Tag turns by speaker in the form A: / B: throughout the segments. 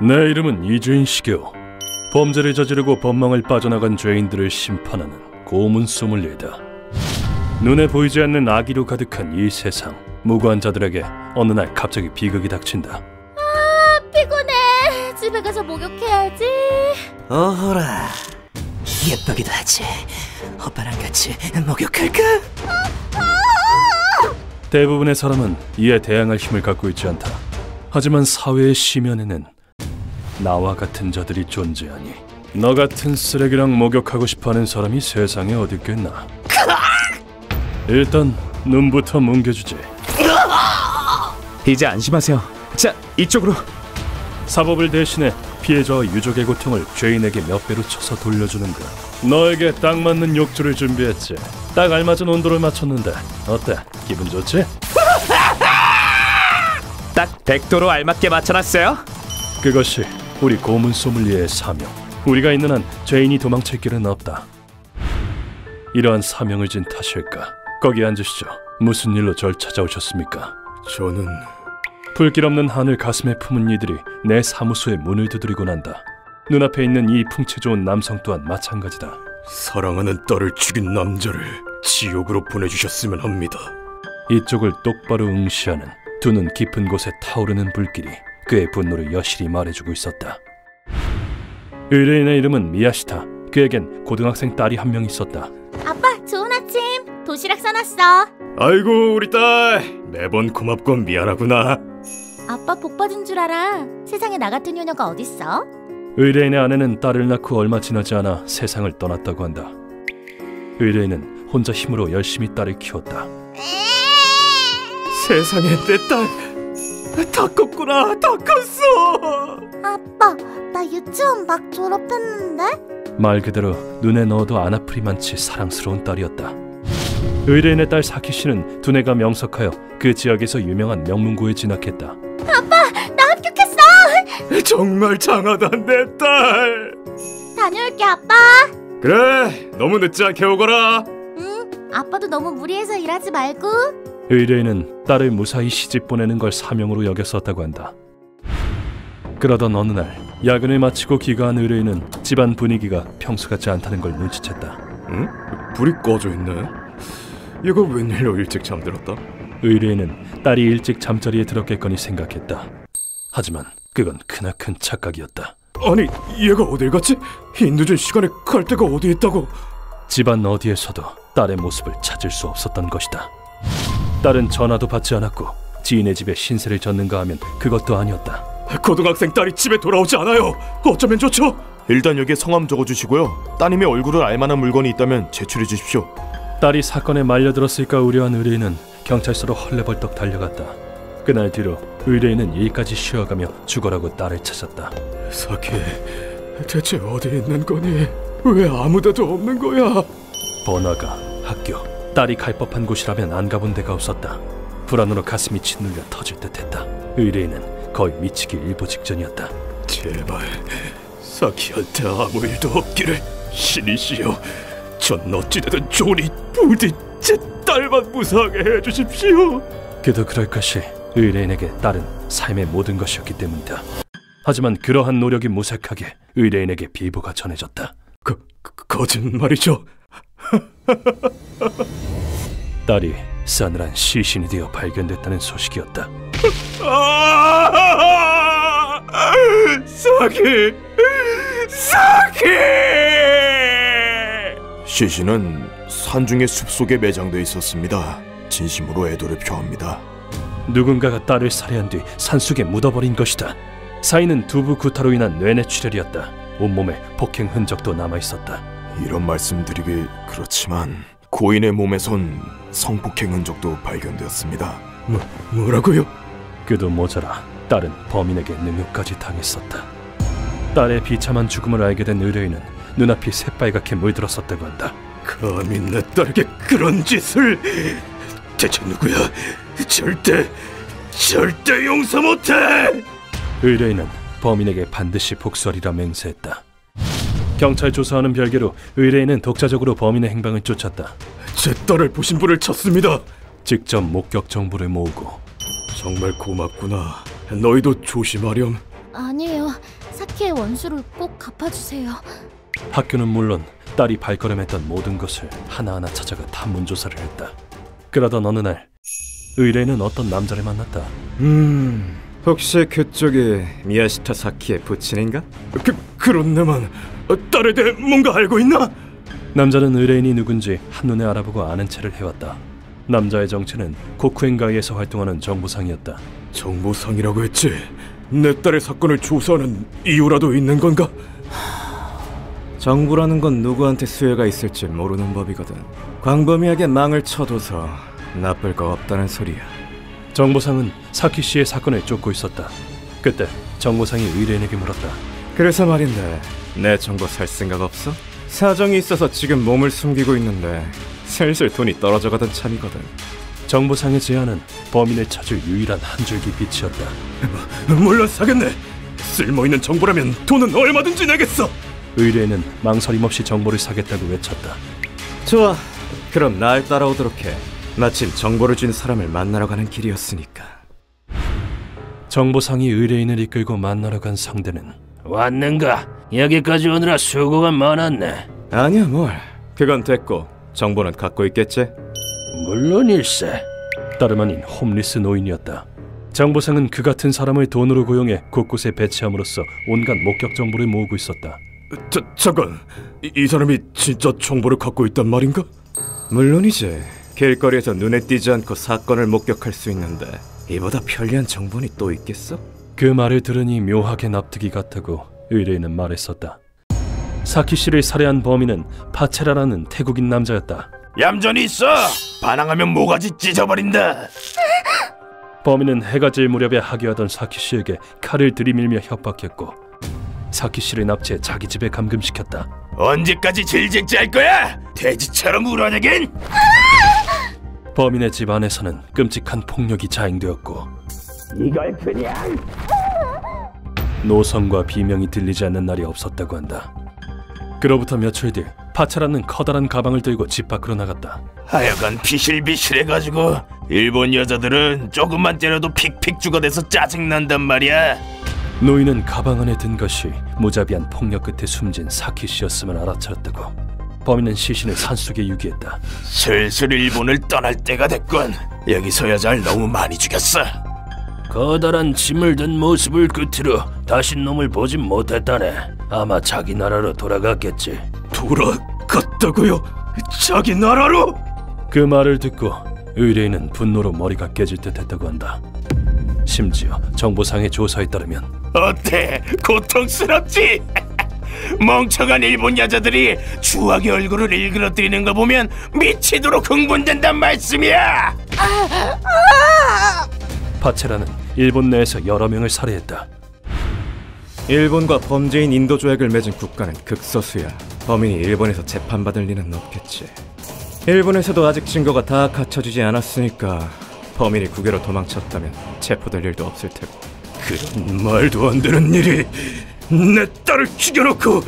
A: 내 이름은 이주인 시게오. 범죄를 저지르고 법망을 빠져나간 죄인들을 심판하는 고문 소믈리에다. 눈에 보이지 않는 악의로 가득한 이 세상, 무고한 자들에게 어느 날 갑자기 비극이 닥친다.
B: 아, 피곤해. 집에 가서 목욕해야지.
C: 어허라, 예쁘기도 하지. 오빠랑 같이 목욕할까?
A: 대부분의 사람은 이에 대항할 힘을 갖고 있지 않다. 하지만 사회의 심연에는 나와 같은 자들이 존재하니 너 같은 쓰레기랑 목욕하고 싶어하는 사람이 세상에 어디 있겠나. 일단 눈부터 뭉개주지.
D: 이제 안심하세요. 자, 이쪽으로.
A: 사법을 대신해 피해자와 유족의 고통을 죄인에게 몇 배로 쳐서 돌려주는 거. 너에게 딱 맞는 욕조를 준비했지. 딱 알맞은 온도를 맞췄는데 어때? 기분 좋지?
D: 딱 100도로 알맞게 맞춰놨어요.
A: 그것이 우리 고문 소믈리에의 사명. 우리가 있는 한 죄인이 도망칠 길은 없다. 이러한 사명을 진 탓일까? 거기 앉으시죠. 무슨 일로 절 찾아오셨습니까?
E: 저는
A: 불길 없는 하늘 가슴에 품은 이들이 내 사무소에 문을 두드리고 난다. 눈앞에 있는 이 풍채 좋은 남성 또한 마찬가지다.
E: 사랑하는 딸을 죽인 남자를 지옥으로 보내주셨으면 합니다.
A: 이쪽을 똑바로 응시하는 두 눈 깊은 곳에 타오르는 불길이 그의 분노를 여실히 말해주고 있었다. 의뢰인의 이름은 미야시타. 그에겐 고등학생 딸이 한 명 있었다.
B: 아빠, 좋은 아침. 도시락 싸놨어.
E: 아이고 우리 딸, 매번 고맙고 미안하구나.
B: 아빠 복 받은 줄 알아. 세상에 나 같은 효녀가 어딨어?
A: 의뢰인의 아내는 딸을 낳고 얼마 지나지 않아 세상을 떠났다고 한다. 의뢰인은 혼자 힘으로 열심히 딸을 키웠다.
E: 세상에 내 딸 다 컸구나. 다 컸어.
B: 아빠, 나 유치원 막 졸업했는데?
A: 말 그대로 눈에 넣어도 안 아프리 많지 사랑스러운 딸이었다. 의뢰인의 딸 사키 씨는 두뇌가 명석하여 그 지역에서 유명한 명문고에 진학했다.
B: 아빠, 나 합격했어!
E: 정말 장하다 내 딸.
B: 다녀올게, 아빠.
E: 그래, 너무 늦지 않게 오거라.
B: 응, 아빠도 너무 무리해서 일하지 말고.
A: 의뢰인은 딸을 무사히 시집 보내는 걸 사명으로 여겼었다고 한다. 그러던 어느 날 야근을 마치고 귀가한 의뢰인은 집안 분위기가 평소 같지 않다는 걸 눈치챘다.
E: 응? 불이 꺼져 있네. 얘가 웬일로 일찍 잠들었다?
A: 의뢰인은 딸이 일찍 잠자리에 들었겠거니 생각했다. 하지만 그건 크나큰 착각이었다.
E: 아니, 얘가 어딜 갔지? 이 늦은 시간에 갈 데가 어디 있다고?
A: 집안 어디에서도 딸의 모습을 찾을 수 없었던 것이다. 딸은 전화도 받지 않았고 지인의 집에 신세를 졌는가 하면 그것도 아니었다.
E: 고등학생 딸이 집에 돌아오지 않아요. 어쩌면 좋죠?
F: 일단 여기에 성함 적어주시고요. 따님의 얼굴을 알만한 물건이 있다면 제출해 주십시오.
A: 딸이 사건에 말려들었을까 우려한 의뢰인은 경찰서로 헐레벌떡 달려갔다. 그날 뒤로 의뢰인은 일까지 쉬어가며 죽어라고 딸을 찾았다.
E: 사키, 대체 어디 있는 거니? 왜 아무데도 없는 거야?
A: 번화가, 학교, 딸이 갈 법한 곳이라면 안 가본 데가 없었다. 불안으로 가슴이 짓눌려 터질 듯했다. 의뢰인은 거의 미치기 일보 직전이었다.
E: 제발 사키한테 아무 일도 없기를. 신이시여, 전 어찌되든 좋으니 부디 제 딸만 무사하게 해주십시오.
A: 그도 그럴 것이 의뢰인에게 딸은 삶의 모든 것이었기 때문이다. 하지만 그러한 노력이 무색하게 의뢰인에게 비보가 전해졌다.
E: 거짓말이죠?
A: 딸이 싸늘한 시신이 되어 발견됐다는 소식이었다.
E: 사키! 사키!
F: 시신은 산중의 숲속에 매장돼 있었습니다. 진심으로 애도를 표합니다.
A: 누군가가 딸을 살해한 뒤 산속에 묻어버린 것이다. 사인은 두부 구타로 인한 뇌내출혈이었다. 온몸에 폭행 흔적도 남아있었다.
F: 이런 말씀드리기 그렇지만 고인의 몸에선 성폭행 흔적도 발견되었습니다.
E: 뭐라고요?
A: 그도 모자라 딸은 범인에게 능욕까지 당했었다. 딸의 비참한 죽음을 알게 된 의뢰인은 눈앞이 새빨갛게 물들었었다고 한다.
E: 감히 내 딸에게 그런 짓을! 대체 누구야? 절대 용서 못해!
A: 의뢰인은 범인에게 반드시 복수하리라 맹세했다. 경찰 조사와는 별개로 의뢰인은 독자적으로 범인의 행방을 쫓았다.
E: 제 딸을 보신 분을 찾습니다.
A: 직접 목격 정보를 모으고.
E: 정말 고맙구나. 너희도 조심하렴.
B: 아니에요. 사키의 원수를 꼭 갚아주세요.
A: 학교는 물론 딸이 발걸음했던 모든 것을 하나하나 찾아가 탐문 조사를 했다. 그러던 어느 날 의뢰인은 어떤 남자를 만났다.
G: 혹시 그쪽이 미야시타 사키의 부친인가?
E: 그렇네만 딸에 대해 뭔가 알고 있나?
A: 남자는 의뢰인이 누군지 한눈에 알아보고 아는 체를 해왔다. 남자의 정체는 고쿠엔가이에서 활동하는 정보상이었다.
E: 정보상이라고 했지? 내 딸의 사건을 조사하는 이유라도 있는 건가?
G: 정부라는 건 누구한테 수혜가 있을지 모르는 법이거든. 광범위하게 망을 쳐둬서 나쁠 거 없다는 소리야.
A: 정보상은 사키 씨의 사건을 쫓고 있었다. 그때 정보상이 의뢰인에게 물었다.
G: 그래서 말인데 내 정보 살 생각 없어? 사정이 있어서 지금 몸을 숨기고 있는데 슬슬 돈이 떨어져가던 참이거든.
A: 정보상의 제안은 범인을 찾을 유일한 한 줄기 빛이었다.
E: 물론 사겠네. 쓸모있는 정보라면 돈은 얼마든지 내겠어.
A: 의뢰인은 망설임 없이 정보를 사겠다고 외쳤다.
G: 좋아, 그럼 날 따라오도록 해. 마침 정보를 준 사람을 만나러 가는 길이었으니까.
A: 정보상이 의뢰인을 이끌고 만나러 간 상대는
C: 왔는가? 여기까지 오느라 수고가 많았네.
G: 아니야 뭘, 그건 됐고 정보는 갖고 있겠지?
C: 물론일세.
A: 다름 아닌 홈리스 노인이었다. 정보상은 그 같은 사람을 돈으로 고용해 곳곳에 배치함으로써 온갖 목격 정보를 모으고 있었다.
E: 잠깐, 이 사람이 진짜 정보를 갖고 있단 말인가?
G: 물론이지. 길거리에서 눈에 띄지 않고 사건을 목격할 수 있는데 이보다 편리한 정보는 또 있겠어?
A: 그 말을 들으니 묘하게 납득이 갔다고 의뢰인은 말했었다. 사키 씨를 살해한 범인은 파체라라는 태국인 남자였다.
F: 얌전히 있어. 반항하면 모가지 찢어버린다.
A: 범인은 해가 질 무렵에 하교하던 사키 씨에게 칼을 들이밀며 협박했고 사키 씨를 납치해 자기 집에 감금시켰다.
F: 언제까지 질질질 거야? 돼지처럼 울어내긴.
A: 범인의 집 안에서는 끔찍한 폭력이 자행되었고
F: 이걸 그냥.
A: 노성과 비명이 들리지 않는 날이 없었다고 한다. 그로부터 며칠 뒤 파차라는 커다란 가방을 들고 집 밖으로 나갔다.
F: 하여간 비실비실해가지고 일본 여자들은 조금만 때려도 픽픽 죽어대서 짜증난단 말이야.
A: 노인은 가방 안에 든 것이 무자비한 폭력 끝에 숨진 사키 씨였음을 알아차렸다고. 범인은 시신을 산속에 유기했다.
F: 슬슬 일본을 떠날 때가 됐군. 여기서 여자를 너무 많이 죽였어.
C: 커다란 짐을 든 모습을 끝으로 다시 놈을 보진 못했다네. 아마 자기 나라로 돌아갔겠지.
E: 돌아갔다고요? 자기 나라로?
A: 그 말을 듣고 의뢰인은 분노로 머리가 깨질 듯했다고 한다. 심지어 정보상의 조사에 따르면
F: 어때? 고통스럽지? 멍청한 일본 여자들이 추악의 얼굴을 일그러뜨리는 거 보면 미치도록 흥분된단 말씀이야.
A: 파체라는 일본 내에서 여러 명을 살해했다.
G: 일본과 범죄인 인도 조약을 맺은 국가는 극소수야. 범인이 일본에서 재판받을 리는 없겠지. 일본에서도 아직 증거가 다 갖춰지지 않았으니까 범인이 국외로 도망쳤다면 체포될 일도 없을 테고.
E: 그런 말도 안 되는 일이 내 딸을 죽여놓고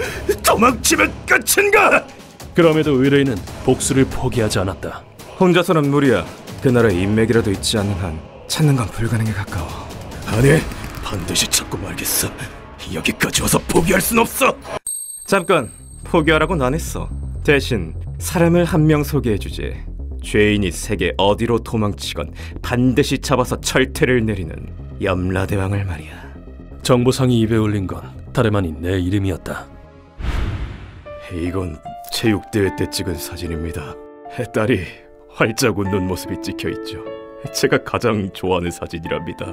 E: 도망치면 끝인가?
A: 그럼에도 의뢰인은 복수를 포기하지 않았다.
G: 혼자서는 무리야. 그 나라에 인맥이라도 있지 않는 한 찾는 건 불가능에 가까워.
E: 아니, 반드시 찾고 말겠어. 여기까지 와서 포기할 순 없어.
G: 잠깐, 포기하라고는 안 했어. 대신 사람을 한 명 소개해주지. 죄인이 세계 어디로 도망치건 반드시 잡아서 철퇴를 내리는 염라대왕을 말이야.
A: 정보상이 입에 올린 건 다름 아닌 내 이름이었다.
E: 이건 체육대회 때 찍은 사진입니다. 딸이 활짝 웃는 모습이 찍혀있죠. 제가 가장 좋아하는 사진이랍니다.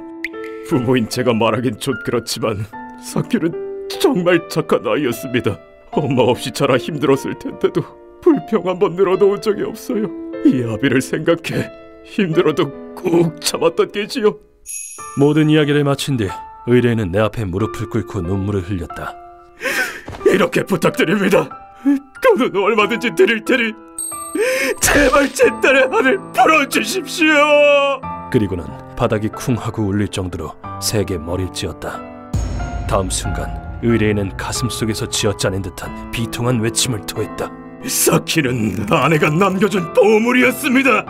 E: 부모인 제가 말하긴 좀 그렇지만 사키는 정말 착한 아이였습니다. 엄마 없이 자라 힘들었을 텐데도 불평 한번 늘어놓은 적이 없어요. 이 아비를 생각해 힘들어도 꾹 참았던 게지요.
A: 모든 이야기를 마친 뒤 의뢰인은 내 앞에 무릎을 꿇고 눈물을 흘렸다.
E: 이렇게 부탁드립니다. 돈은 얼마든지 드릴 테니 제발 제 딸의 한을 풀어주십시오.
A: 그리고는 바닥이 쿵 하고 울릴 정도로 세게 머리를 찧었다. 다음 순간 의뢰인은 가슴속에서 쥐어짜낸 듯한 비통한 외침을 토했다.
E: 사키는 아내가 남겨준 보물이었습니다.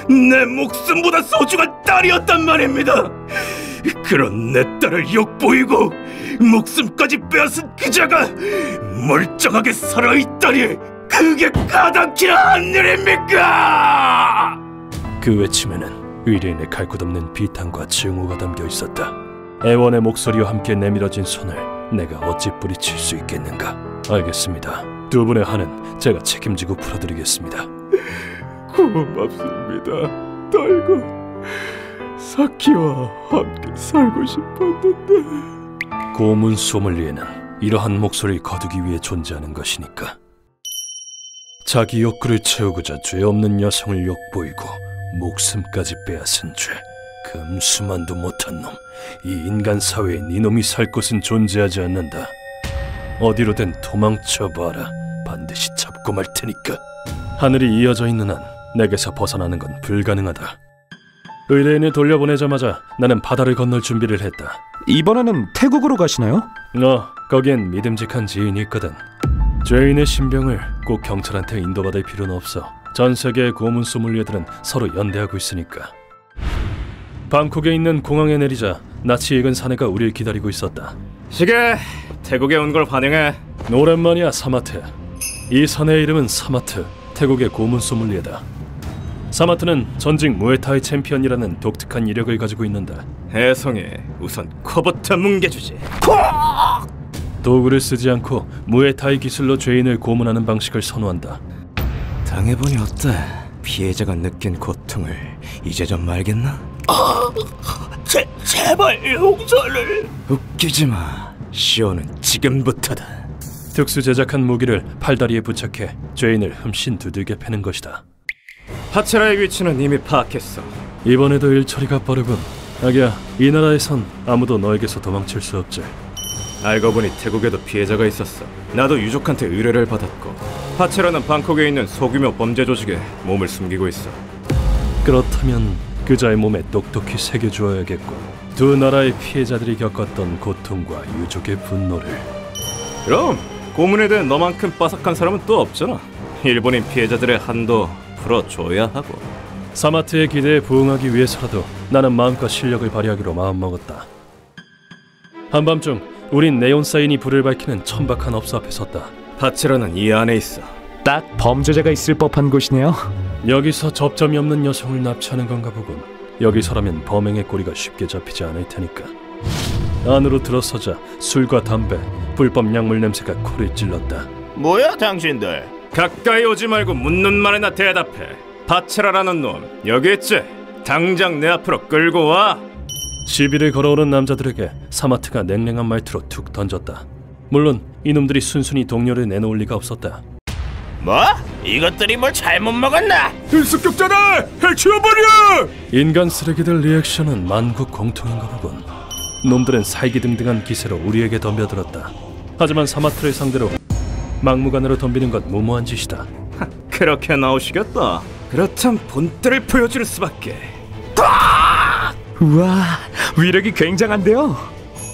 E: 내 목숨보다 소중한 딸이었단 말입니다. 그런 내 딸을 욕보이고 목숨까지 빼앗은 그자가 멀쩡하게 살아있다니 그게 가당키나 한 일입니까?
A: 그 외침에는 의뢰인의 갈 곳 없는 비탄과 증오가 담겨 있었다. 애원의 목소리와 함께 내밀어진 손을 내가 어찌 뿌리칠 수 있겠는가? 알겠습니다. 두 분의 한은 제가 책임지고 풀어드리겠습니다.
E: 고맙습니다. 딸과 사키와 함께 살고 싶었는데.
A: 고문 소믈리에는 이러한 목소리를 거두기 위해 존재하는 것이니까. 자기 욕구를 채우고자 죄 없는 여성을 욕보이고 목숨까지 빼앗은 죄, 금수만도 못한 놈. 이 인간 사회에 네 놈이 살 곳은 존재하지 않는다. 어디로든 도망쳐봐라. 반드시 잡고 말 테니까. 하늘이 이어져 있는 한 내게서 벗어나는 건 불가능하다. 의뢰인을 돌려보내자마자 나는 바다를 건널 준비를 했다.
D: 이번에는 태국으로 가시나요?
A: 거기엔 믿음직한 지인이 있거든. 죄인의 신병을 꼭 경찰한테 인도받을 필요는 없어. 전 세계의 고문 소믈리에들은 서로 연대하고 있으니까. 방콕에 있는 공항에 내리자 낯이 익은 사내가 우리를 기다리고 있었다.
G: 시계, 태국에 온 걸 환영해.
A: 오랜만이야, 사마트. 이 사내의 이름은 사마트, 태국의 고문 소믈리에다. 사마트는 전직 무에타이 챔피언이라는 독특한 이력을 가지고 있는데
G: 혜성이 우선 코부터 뭉개주지.
A: 도구를 쓰지 않고 무에타이 기술로 죄인을 고문하는 방식을 선호한다.
G: 당해보니 어때? 피해자가 느낀 고통을 이제 좀 알겠나?
C: 제발 용서를.
G: 웃기지 마. 시오는 지금부터다.
A: 특수 제작한 무기를 팔다리에 부착해 죄인을 흠씬 두들겨 패는 것이다.
G: 파체라의 위치는 이미 파악했어.
A: 이번에도 일처리가 빠르군. 아기야, 이 나라에선 아무도 너에게서 도망칠 수 없지.
G: 알고 보니 태국에도 피해자가 있었어. 나도 유족한테 의뢰를 받았고 파체라는 방콕에 있는 소규모 범죄 조직에 몸을 숨기고 있어.
A: 그렇다면 그자의 몸에 똑똑히 새겨주어야겠고 두 나라의 피해자들이 겪었던 고통과 유족의 분노를.
G: 그럼 고문에 대해 너만큼 빠삭한 사람은 또 없잖아. 일본인 피해자들의 한도 풀어줘야 하고.
A: 사마트의 기대에 부응하기 위해서라도 나는 마음껏 실력을 발휘하기로 마음먹었다. 한밤중 우린 네온 사인이 불을 밝히는 천박한 업소 앞에 섰다.
G: 파체라는 이 안에 있어.
D: 딱 범죄자가 있을 법한 곳이네요.
A: 여기서 접점이 없는 여성을 납치하는 건가 보군. 여기서라면 범행의 꼬리가 쉽게 잡히지 않을 테니까. 안으로 들어서자 술과 담배, 불법 약물 냄새가 코를 찔렀다.
F: 뭐야 당신들?
G: 가까이 오지 말고 묻는 말에나 대답해. 파체라라는 놈 여기 있지? 당장 내 앞으로 끌고 와.
A: 시비를 걸어오는 남자들에게 사마트가 냉랭한 말투로 툭 던졌다. 물론 이놈들이 순순히 동료를 내놓을 리가 없었다.
F: 뭐? 이것들이 뭘 잘못 먹었나?
E: 습격자들! 해치워버려!
A: 인간 쓰레기들 리액션은 만국 공통인가 보군. 놈들은 살기등등한 기세로 우리에게 덤벼들었다. 하지만 사마트를 상대로 막무가내로 덤비는 건 무모한 짓이다.
G: 그렇게 나오시겠다. 그렇다면 본때를 보여줄 수밖에.
D: 우와, 위력이 굉장한데요.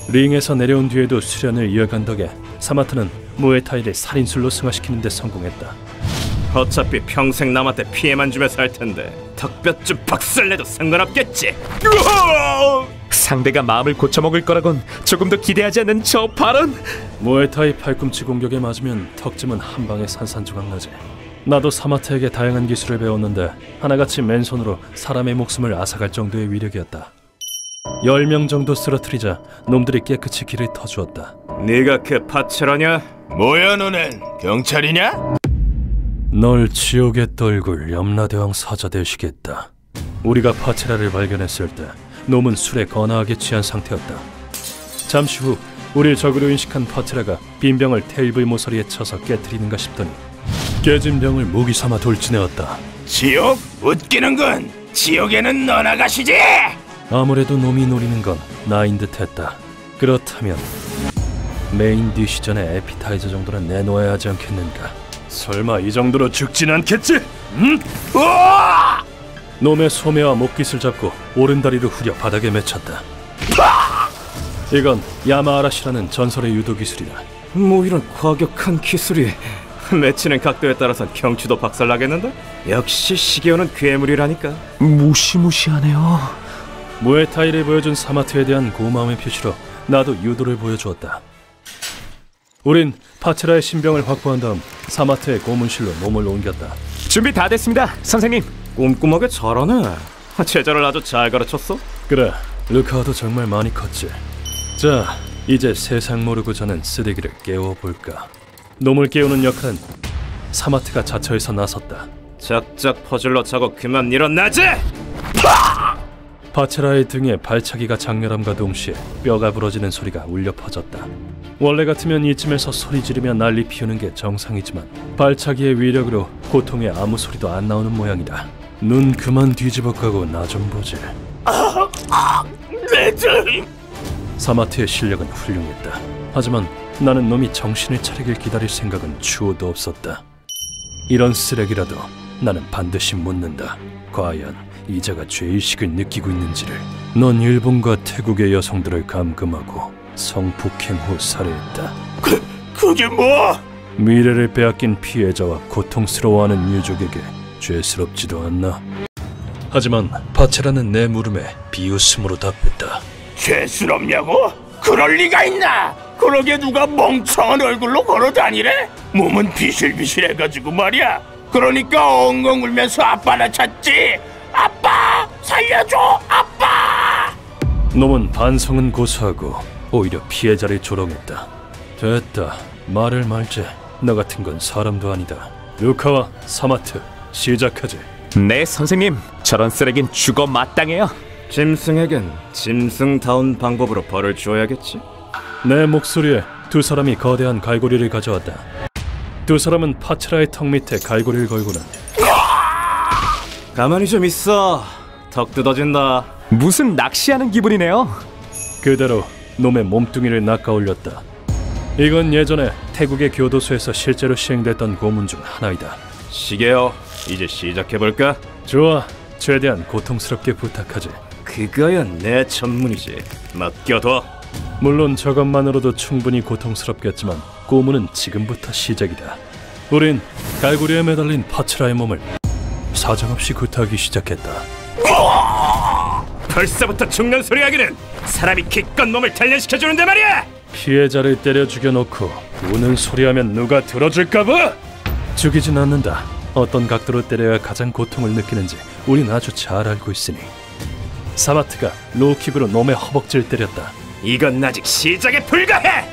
A: 링에서 내려온 뒤에도 수련을 이어간 덕에 사마트는 무에타이를 살인술로 승화시키는 데 성공했다.
G: 어차피 평생 남한테 피해만 주며 살 텐데 턱뼈 좀 박살내도 상관없겠지.
D: 상대가 마음을 고쳐먹을 거라곤 조금도 기대하지 않는 저 발언.
A: 무에타이 팔꿈치 공격에 맞으면 턱쯤은 한 방에 산산조각 나지. 나도 사마트에게 다양한 기술을 배웠는데 하나같이 맨손으로 사람의 목숨을 앗아갈 정도의 위력이었다. 10명 정도 쓰러뜨리자 놈들이 깨끗이 길을 터주었다.
G: 네가 그 파체라냐?
F: 뭐야 너넨? 경찰이냐?
A: 널 지옥에 떨굴 염라대왕 사자 되시겠다. 우리가 파체라를 발견했을 때 놈은 술에 거나하게 취한 상태였다. 잠시 후 우릴 적으로 인식한 파체라가 빈 병을 테이블 모서리에 쳐서 깨트리는가 싶더니 깨진 병을 무기 삼아 돌진해왔다.
F: 지옥? 웃기는군. 지옥에는 너나 가시지.
A: 아무래도 놈이 노리는 건 나인 듯했다. 그렇다면 메인 디시 전에 에피타이저 정도는 내놓아야 하지 않겠는가? 설마 이 정도로 죽진 않겠지? 응?
F: 우와!
A: 놈의 소매와 목깃을 잡고 오른다리를 후려 바닥에 맺혔다. 이건 야마아라시라는 전설의 유도 기술이다.
G: 뭐 이런 과격한 기술이. 맺히는 각도에 따라선 경치도 박살나겠는데? 역시 시계오는 괴물이라니까.
D: 무시무시하네요.
A: 무에타이를 보여준 사마트에 대한 고마움의 표시로 나도 유도를 보여주었다. 우린 파체라의 신병을 확보한 다음 사마트의 고문실로 몸을 옮겼다.
D: 준비 다 됐습니다, 선생님.
G: 꼼꼼하게 잘하네. 제자를 아주 잘 가르쳤어?
A: 그래, 루카와도 정말 많이 컸지. 자, 이제 세상 모르고 자는 쓰레기를 깨워볼까. 놈을 깨우는 역할은 사마트가 자처해서 나섰다.
G: 작작 퍼질러 차고 그만 일어나지!
A: 파체라의 등에 발차기가 장렬함과 동시에 뼈가 부러지는 소리가 울려 퍼졌다. 원래 같으면 이쯤에서 소리 지르며 난리 피우는 게 정상이지만 발차기의 위력으로 고통에 아무 소리도 안 나오는 모양이다. 눈 그만 뒤집어 까고 나 좀 보지.
C: 내 등!
A: 사마트의 실력은 훌륭했다. 하지만 나는 놈이 정신을 차리길 기다릴 생각은 추호도 없었다. 이런 쓰레기라도 나는 반드시 묻는다. 과연 이자가 죄의식을 느끼고 있는지를. 넌 일본과 태국의 여성들을 감금하고 성폭행 후 살해했다.
C: 그게 뭐?
A: 미래를 빼앗긴 피해자와 고통스러워하는 유족에게 죄스럽지도 않나? 하지만 파체라는 내 물음에 비웃음으로 답했다.
C: 죄스럽냐고? 그럴 리가 있나? 그러게 누가 멍청한 얼굴로 걸어다니래? 몸은 비실비실해가지고 말이야. 그러니까 엉엉 울면서 아빠나 찾지. 아빠! 살려줘! 아빠!
A: 놈은 반성은 고수하고 오히려 피해자를 조롱했다. 됐다. 말을 말지. 너 같은 건 사람도 아니다. 루카와 사마트, 시작하지.
D: 네, 선생님. 저런 쓰레긴 죽어 마땅해요.
G: 짐승에겐 짐승다운 방법으로 벌을 주어야겠지.
A: 내 목소리에 두 사람이 거대한 갈고리를 가져왔다. 두 사람은 파체라의 턱 밑에 갈고리를 걸고는
G: 가만히 좀 있어. 턱 뜯어진다.
D: 무슨 낚시하는 기분이네요.
A: 그대로 놈의 몸뚱이를 낚아올렸다. 이건 예전에 태국의 교도소에서 실제로 시행됐던 고문 중 하나이다.
G: 시계요. 이제 시작해볼까?
A: 좋아. 최대한 고통스럽게 부탁하지.
G: 그거야 내 전문이지. 맡겨둬.
A: 물론 저것만으로도 충분히 고통스럽겠지만 고문은 지금부터 시작이다. 우린 갈고리에 매달린 파체라의 몸을 사정없이 구타하기 시작했다.
E: 벌써부터 죽는 소리 하기는 사람이 기껏 몸을 단련시켜주는데 말이야!
A: 피해자를 때려 죽여놓고 우는 소리하면 누가 들어줄까봐? 죽이진 않는다. 어떤 각도로 때려야 가장 고통을 느끼는지 우린 아주 잘 알고 있으니. 사마트가 로우킥으로 놈의 허벅지를 때렸다.
E: 이건 아직 시작에 불과해!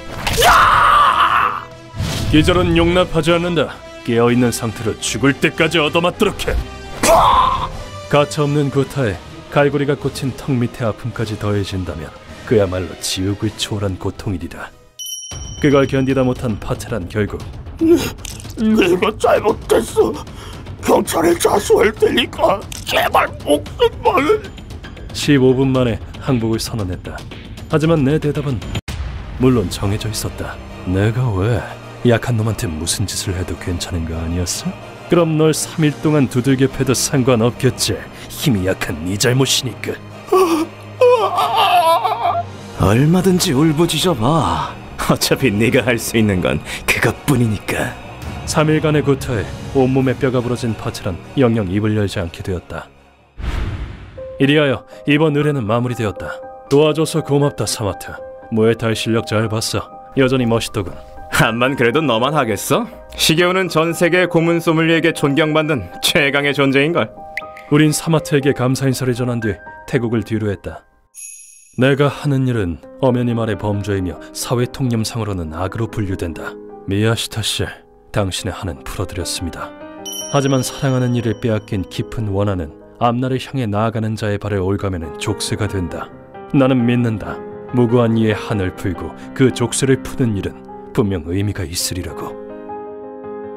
A: 기절은 용납하지 않는다. 깨어있는 상태로 죽을 때까지 얻어맞도록 해. 가차없는 구타에 갈고리가 꽂힌 턱 밑의 아픔까지 더해진다면 그야말로 지옥을 초월한 고통이리다. 그걸 견디다 못한 파체란 결국
C: 내가 잘못했어. 경찰에 자수할 테니까 제발 목숨만은.
A: 15분 만에 항복을 선언했다. 하지만 내 대답은 물론 정해져 있었다. 내가 왜 약한 놈한테 무슨 짓을 해도 괜찮은 거 아니었어? 그럼 널 3일 동안 두들겨 패도 상관없겠지. 힘이 약한 네 잘못이니까.
G: 얼마든지 울부짖어봐. 어차피 네가 할 수 있는 건 그것뿐이니까.
A: 3일간의 구타에 온몸에 뼈가 부러진 파체란 영영 입을 열지 않게 되었다. 이리하여 이번 의뢰는 마무리되었다. 도와줘서 고맙다, 사마트. 무에타이 실력 잘 봤어. 여전히 멋있더군.
G: 암만 그래도 너만 하겠어? 시게오는 전 세계 고문 소믈리에게 존경받는 최강의 존재인걸.
A: 우린 사마트에게 감사 인사를 전한 뒤 태국을 뒤로했다. 내가 하는 일은 엄연히 말해 범죄이며 사회 통념상으로는 악으로 분류된다. 미야시타 씨, 당신의 한은 풀어드렸습니다. 하지만 사랑하는 이를 빼앗긴 깊은 원한은 앞날을 향해 나아가는 자의 발을 올가매는 족쇄가 된다. 나는 믿는다. 무고한 이의 한을 풀고 그 족쇄를 푸는 일은 분명 의미가 있으리라고.